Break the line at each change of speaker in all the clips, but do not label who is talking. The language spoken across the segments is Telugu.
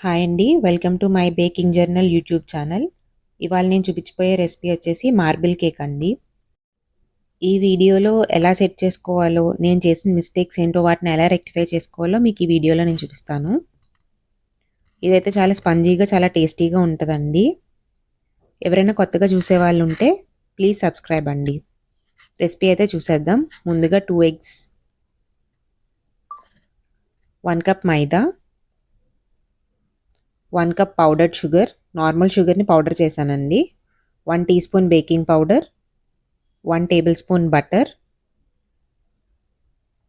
హాయ్ అండి. Welcome to my baking journal YouTube channel. ఇవాళ నేను చూపించబోయే రెసిపీ వచ్చేసి మార్బుల్ కేక్ అండి. ఈ వీడియోలో ఎలా సెట్ చేసుకోవాలో, నేను చేసిన మిస్టేక్స్ ఏంటో వాటిని ఎలా రెక్టిఫై చేసుకోవాలో మీకు ఈ వీడియోలో నేను చూపిస్తాను. ఇదైతే చాలా స్పంజీగా, చాలా టేస్టీగా ఉంటుందండి. ఎవరైనా కొత్తగా చూసేవాళ్ళు ఉంటే ప్లీజ్ సబ్స్క్రైబ్ అండి. రెసిపీ అయితే చూసేద్దాం. ముందుగా 2 eggs, 1 cup maida, 1 cup powdered sugar, normal షుగర్ని పౌడర్ చేశానండి, 1 teaspoon baking powder, 1 tablespoon butter,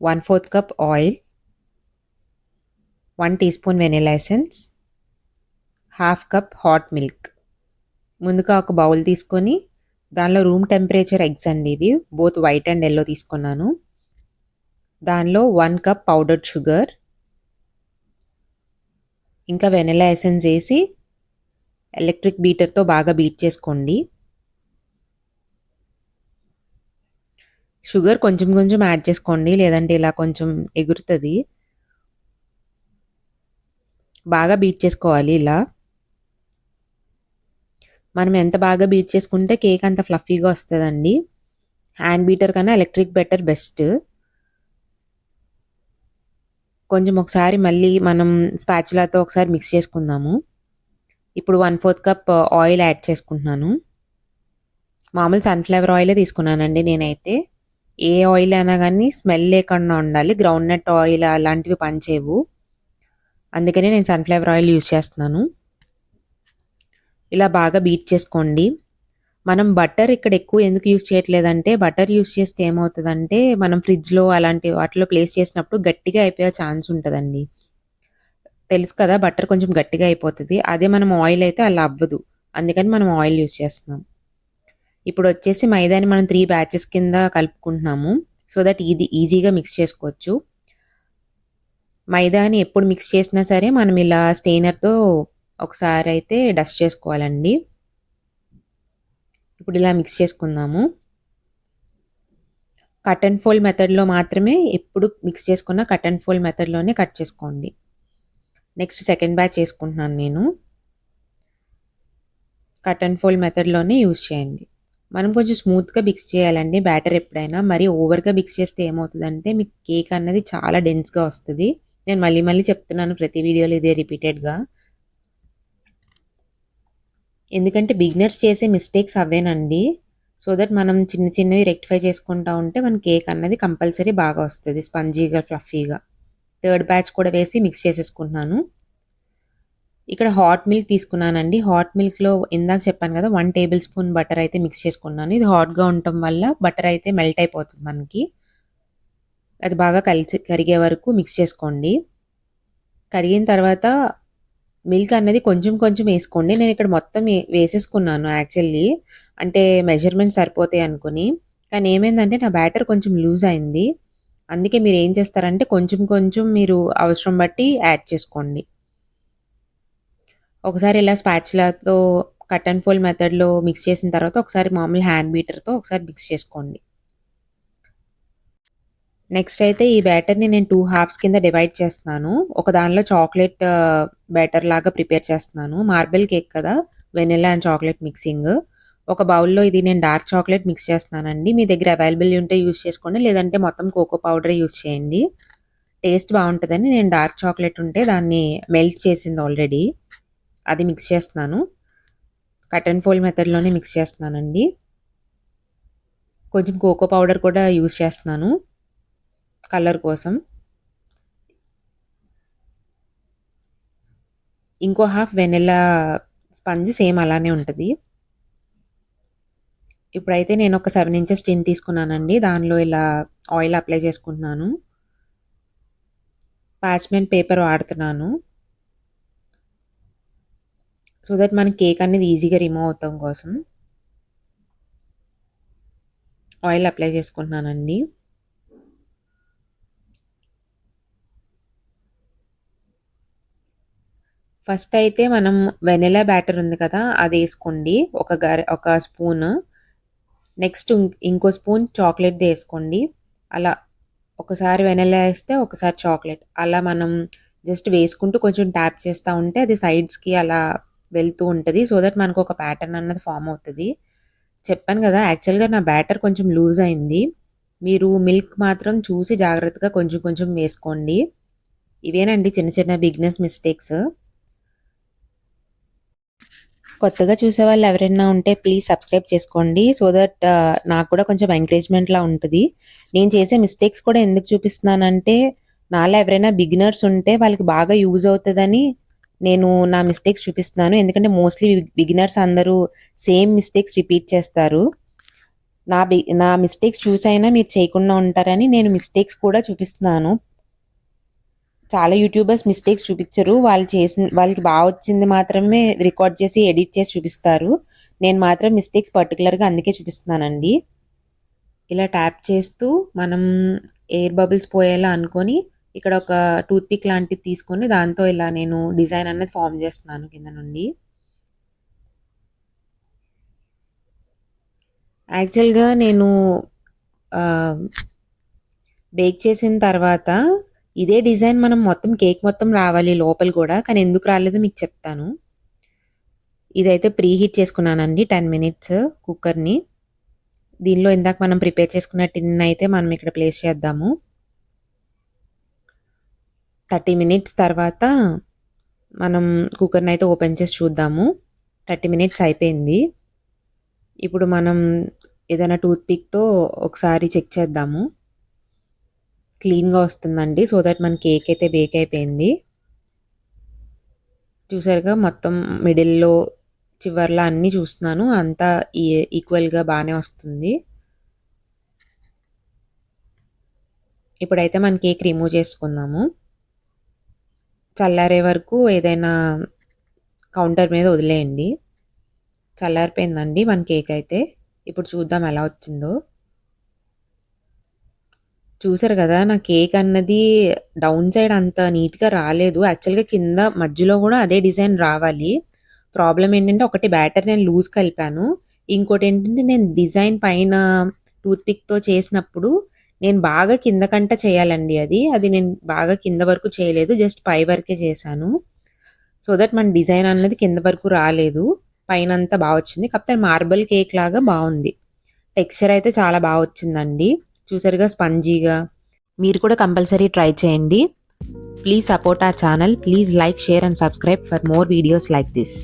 1/4 cup oil, 1 teaspoon vanilla essence, half cup hot milk. ముందుగా ఒక బౌల్ తీసుకొని దానిలో రూమ్ టెంపరేచర్ ఎగ్స్ అండి, ఇవి బోత్ వైట్ అండ్ ఎల్లో తీసుకున్నాను. దానిలో 1 కప్ పౌడర్డ్ షుగర్, ఇంకా వెనిలా ఎసెన్స్ వేసి ఎలక్ట్రిక్ బీటర్తో బాగా బీట్ చేసుకోండి. షుగర్ కొంచెం కొంచెం యాడ్ చేసుకోండి, లేదంటే ఇలా కొంచెం ఎగురుతుంది. బాగా బీట్ చేసుకోవాలి. ఇలా మనం ఎంత బాగా బీట్ చేసుకుంటే కేక్ అంత ఫ్లఫీగా వస్తుందండి. హ్యాండ్ బీటర్ కన్నా ఎలక్ట్రిక్ బెటర్ బెస్ట్. కొంచెం ఒకసారి మళ్ళీ మనం స్పాచులాతో ఒకసారి మిక్స్ చేసుకుందాము. ఇప్పుడు 1/4 కప్ ఆయిల్ యాడ్ చేసుకుంటున్నాను. మామూలు సన్ఫ్లవర్ ఆయిలే తీసుకున్నానండి నేనైతే. ఏ ఆయిల్ అయినా కానీ స్మెల్ లేకుండా ఉండాలి. గ్రౌండ్ నట్ ఆయిల్ అలాంటివి పనిచేయవు, అందుకనే నేను సన్ఫ్లవర్ ఆయిల్ యూజ్ చేస్తున్నాను. ఇలా బాగా బీట్ చేసుకోండి. మనం బటర్ ఇక్కడ ఎక్కువ ఎందుకు యూజ్ చేయట్లేదంటే, బటర్ యూజ్ చేస్తే ఏమవుతుందంటే మనం ఫ్రిడ్జ్లో అలాంటి వాటిలో ప్లేస్ చేసినప్పుడు గట్టిగా అయిపోయే ఛాన్స్ ఉంటుందండి. తెలుసు కదా, బటర్ కొంచెం గట్టిగా అయిపోతుంది. అదే మనం ఆయిల్ అయితే అలా అవ్వదు, అందుకని మనం ఆయిల్ యూజ్ చేస్తున్నాం. ఇప్పుడు వచ్చేసి మైదాని మనం 3 బ్యాచెస్ కింద కలుపుకుంటున్నాము, సో దట్ ఇది ఈజీగా మిక్స్ చేసుకోవచ్చు. మైదాని ఎప్పుడు మిక్స్ చేసినా సరే మనం ఇలా స్టెయినర్తో ఒకసారి అయితే డస్ట్ చేసుకోవాలండి. ఇప్పుడు ఇలా మిక్స్ చేసుకుందాము. కట్ అండ్ ఫోల్డ్ మెథడ్లో మాత్రమే ఎప్పుడు మిక్స్ చేసుకున్న కట్ అండ్ ఫోల్డ్ మెథడ్లోనే కట్ చేసుకోండి. నెక్స్ట్ సెకండ్ బ్యాచ్ చేసుకుంటున్నాను నేను. కట్ అండ్ ఫోల్డ్ మెథడ్లోనే యూజ్ చేయండి. మనం కొంచెం స్మూత్గా మిక్స్ చేయాలండి బ్యాటర్ ఎప్పుడైనా. మరీ ఓవర్గా మిక్స్ చేస్తే ఏమవుతుందంటే మీకు కేక్ అన్నది చాలా డెన్స్గా వస్తుంది. నేను మళ్ళీ మళ్ళీ చెప్తున్నాను ప్రతి వీడియోలో ఇదే రిపీటెడ్గా, ఎందుకంటే బిగినర్స్ చేసే మిస్టేక్స్ అవేనండి. సో దట్ మనం చిన్న చిన్నవి రెక్టిఫై చేసుకుంటూ ఉంటే మన కేక్ అన్నది కంపల్సరీ బాగా వస్తుంది, స్పంజీగా ఫ్లఫీగా. థర్డ్ బ్యాచ్ కూడా వేసి మిక్స్ చేసేసుకుంటున్నాను. ఇక్కడ హాట్ మిల్క్ తీసుకున్నానండి. హాట్ మిల్క్లో ఇందాక చెప్పాను కదా 1 టేబుల్ స్పూన్ బటర్ అయితే మిక్స్ చేసుకున్నాను. ఇది హాట్గా ఉండటం వల్ల బటర్ అయితే మెల్ట్ అయిపోతుంది మనకి. అది బాగా కరిగే వరకు మిక్స్ చేసుకోండి. కరిగిన తర్వాత మిల్క్ అన్నది కొంచెం కొంచెం వేసుకోండి. నేను ఇక్కడ మొత్తం వేసేసుకున్నాను యాక్చువల్లీ, అంటే మెజర్మెంట్ సరిపోతాయి అనుకుని. కానీ ఏమైందంటే నా బ్యాటర్ కొంచెం లూజ్ అయింది. అందుకే మీరు ఏం చేస్తారంటే కొంచెం కొంచెం మీరు అవసరం బట్టి యాడ్ చేసుకోండి. ఒకసారి ఇలా స్పాచులాతో కట్ అండ్ ఫోల్డ్ మెథడ్లో మిక్స్ చేసిన తర్వాత ఒకసారి మామూలు హ్యాండ్ బీటర్తో ఒకసారి మిక్స్ చేసుకోండి. నెక్స్ట్ అయితే ఈ బ్యాటర్ని నేను 2 హాఫ్స్ కింద డివైడ్ చేస్తున్నాను. ఒక దానిలో చాక్లెట్ బ్యాటర్ లాగా ప్రిపేర్ చేస్తున్నాను. మార్బుల్ కేక్ కదా, వెనిలా అండ్ చాక్లెట్ మిక్సింగ్. ఒక బౌల్లో ఇది నేను డార్క్ చాక్లెట్ మిక్స్ చేస్తున్నానండి. మీ దగ్గర అవైలబుల్ ఉంటే యూస్ చేసుకోండి, లేదంటే మొత్తం కోకో పౌడరే యూస్ చేయండి. టేస్ట్ బాగుంటుందని నేను డార్క్ చాక్లెట్ ఉంటే దాన్ని మెల్ట్ చేసింది ఆల్రెడీ, అది మిక్స్ చేస్తున్నాను. కట్ అండ్ ఫోల్డ్ మెథడ్లోనే మిక్స్ చేస్తున్నానండి. కొంచెం కోకో పౌడర్ కూడా యూస్ చేస్తున్నాను కలర్ కోసం. ఇంకో హాఫ్ వెనిలా స్పంజ్ సేమ్ అలానే ఉంటుంది. ఇప్పుడైతే నేను ఒక 7 ఇంచెస్ టిన్ తీసుకున్నానండి. దానిలో ఇలా ఆయిల్ అప్లై చేసుకుంటున్నాను. పార్చ్మెంట్ పేపర్ వాడుతున్నాను, సో దట్ మన కేక్ అనేది ఈజీగా రిమూవ్ అవటం కోసం ఆయిల్ అప్లై చేసుకుంటున్నానండి. ఫస్ట్ అయితే మనం వెనిలా బ్యాటర్ ఉంది కదా, అది వేసుకోండి ఒక స్పూన్. నెక్స్ట్ ఇంకో స్పూన్ చాక్లెట్ వేసుకోండి. అలా ఒకసారి వెనిలా వేస్తే ఒకసారి చాక్లెట్, అలా మనం జస్ట్ వేసుకుంటూ కొంచెం ట్యాప్ చేస్తా ఉంటే అది సైడ్స్‌కి అలా వెళ్తూ ఉంటది. సో దట్ మనకు ఒక ప్యాటర్న్ అన్నది ఫార్మ్ అవుతది. చెప్పాను గదా! యాక్చువల్‌గా నా బ్యాటర్ కొంచెం లూజ్ అయింది. మీరు మిల్క్ మాత్రం చూసి జాగ్రత్తగా కొంచెం కొంచెం వేసుకోండి. ఇవేనండి చిన్న చిన్న బిగినర్స్ మిస్టేక్స్. కొత్తగా చూసేవాళ్ళు ఎవరైనా ఉంటే ప్లీజ్ సబ్స్క్రైబ్ చేసుకోండి. సో దట్ నాకు కూడా కొంచెం ఎంకరేజ్‌మెంట్‌లా ఉంటది. నేను చేసే మిస్టేక్స్ కూడా ఎందుకు చూపిస్తున్నానంటే, నాలా ఎవరైనా బిగినర్స్ ఉంటే వాళ్ళకి బాగా యూజ్ అవుతదని నేను నా మిస్టేక్స్ చూపిస్తున్నాను. ఎందుకంటే మోస్ట్‌లీ బిగినర్స్ అందరూ సేమ్ మిస్టేక్స్ రిపీట్ చేస్తారు. నా మిస్టేక్స్ చూసైనా మీరు చేయకుండా ఉంటారని నేను మిస్టేక్స్ కూడా చూపిస్తున్నాను. చాలా యూట్యూబర్స్ మిస్టేక్స్ చూపిచ్చరు. వాళ్ళకి వచ్చింది మాత్రమే రికార్డ్ చేసి, ఎడిట్ చేసి చూపిస్తారు. నేను మాత్రం మిస్టేక్స్ పర్టిక్యులర్‌గా అందుకే చూపిస్తున్నానండి. ఇలా ట్యాప్ చేస్తూ మనం ఎయిర్ బబుల్స్ పోయేలా అనుకోని, ఇక్కడ ఒక టూత్ పిక్ లాంటిది తీసుకొని దాంతో ఇలా నేను డిజైన్ అన్నది ఫార్మ్ చేస్తున్నాను కింద నుండి. యాక్చువల్‌గా నేను ఆహ్, బేక్ చేసిన తర్వాత ఇదే డిజైన్ మనం మొత్తం కేక్ మొత్తం రావాలి లోపల గూడా. కానీ ఎందుకు రాలేదో మీకు చెప్తాను. ఇదైతే ప్రీ హీట్ చేసుకున్నానండి 10 మినిట్స్ కుక్కర్‌ని. దీనిలో ఇందాక మనం ప్రిపేర్ చేసుకున్న టిన్ అయితే మనం ఇక్కడ ప్లేస్ చేద్దాము. 30 మినిట్స్ తర్వాత మనం కుక్కర్‌నయితే ఓపెన్ చేసి చూద్దాము. 30 మినిట్స్ అయిపోయింది. ఇప్పుడు మనం ఏదైనా టూత్ పిక్‌తో ఒకసారి చెక్ చేద్దాము. క్లీన్‌గా వస్తుందండి. సో దట్ మన కేక్ అయితే బేక్ అయిపోయింది. చూసారుగా మొత్తం మిడిల్‌లో, చివర్లో అన్నీ చూస్తున్నాను. అంతా ఈక్వల్‌గా బానే వస్తుంది. ఇప్పుడైతే మన కేక్ రిమూవ్ చేసుకుందాము. చల్లారే వరకు ఏదైనా కౌంటర్ మీద వదిలేయండి. చల్లారిపోయిందండి మన కేక్ అయితే. ఇప్పుడు చూద్దాం ఎలా వచ్చిందో. చూసారు గదా! నా కేక్ అన్నది డౌన్ సైడ్ అంత నీట్‌గా రాలేదు. యాక్చువల్‌గా కింద మధ్యలో గూడా అదే డిజైన్ రావాలి. ప్రాబ్లమ్ ఏంటంటే ఒకటి బ్యాటర్ నేను లూజ్ కలిపాను. ఇంకోటేంటంటే నేను డిజైన్ పైన టూత్ పిక్‌తో చేసినప్పుడు నేను బాగా కిందకంట చేయాలండి అది. అది నేను బాగా కింద వరకు చేయలేదు. జస్ట్ పై వరకే చేశాను. సో దట్ మన డిజైన్ అన్నది కింద వరకు రాలేదు. పైనంతా వచ్చింది. కాకపోతే మార్బుల్ కేక్ లాగా బావుంది. టెక్స్చర్ అయితే చాలా వచ్చిందండి. చూసారుగా స్పంజీగా. మీరు కూడా కంపల్సరీ ట్రై చేయండి. Please support our channel. Please like, share and subscribe for more videos like this.